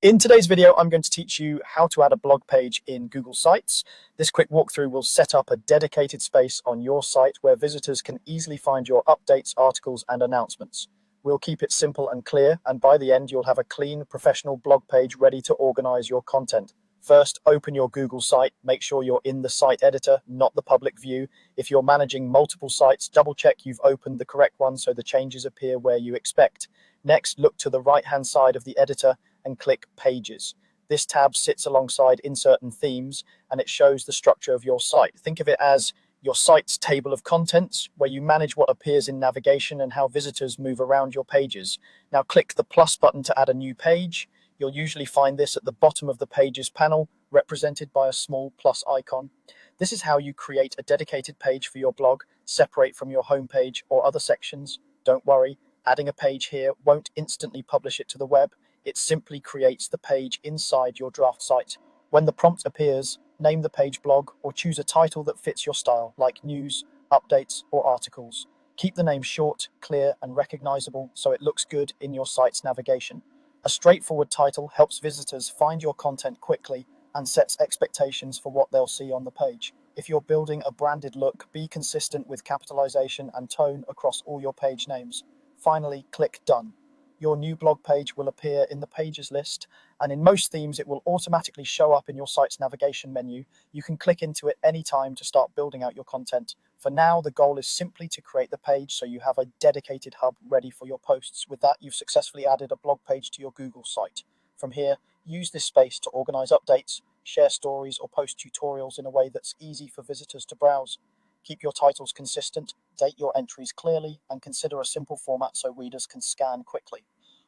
In today's video, I'm going to teach you how to add a blog page in Google Sites. This quick walkthrough will set up a dedicated space on your site where visitors can easily find your updates, articles, and announcements. We'll keep it simple and clear, and by the end, you'll have a clean, professional blog page ready to organize your content. First, open your Google site. Make sure you're in the site editor, not the public view. If you're managing multiple sites, double check you've opened the correct one so the changes appear where you expect. Next, look to the right-hand side of the editor and click Pages. This tab sits alongside Insert and Themes, and it shows the structure of your site. Think of it as your site's table of contents, where you manage what appears in navigation and how visitors move around your pages. Now click the plus button to add a new page. You'll usually find this at the bottom of the Pages panel, represented by a small plus icon. This is how you create a dedicated page for your blog, separate from your homepage or other sections. Don't worry, adding a page here won't instantly publish it to the web. It simply creates the page inside your draft site. When the prompt appears, name the page blog or choose a title that fits your style, like news, updates, or articles. Keep the name short, clear, and recognizable so it looks good in your site's navigation. A straightforward title helps visitors find your content quickly and sets expectations for what they'll see on the page. If you're building a branded look, be consistent with capitalization and tone across all your page names. Finally, click Done. Your new blog page will appear in the pages list, and in most themes, it will automatically show up in your site's navigation menu. You can click into it anytime to start building out your content. For now, the goal is simply to create the page so you have a dedicated hub ready for your posts. With that, you've successfully added a blog page to your Google site. From here, use this space to organize updates, share stories, or post tutorials in a way that's easy for visitors to browse. Keep your titles consistent, date your entries clearly, and consider a simple format so readers can scan quickly.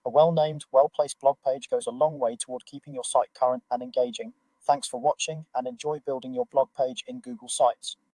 A well-named, well-placed blog page goes a long way toward keeping your site current and engaging. Thanks for watching, and enjoy building your blog page in Google Sites.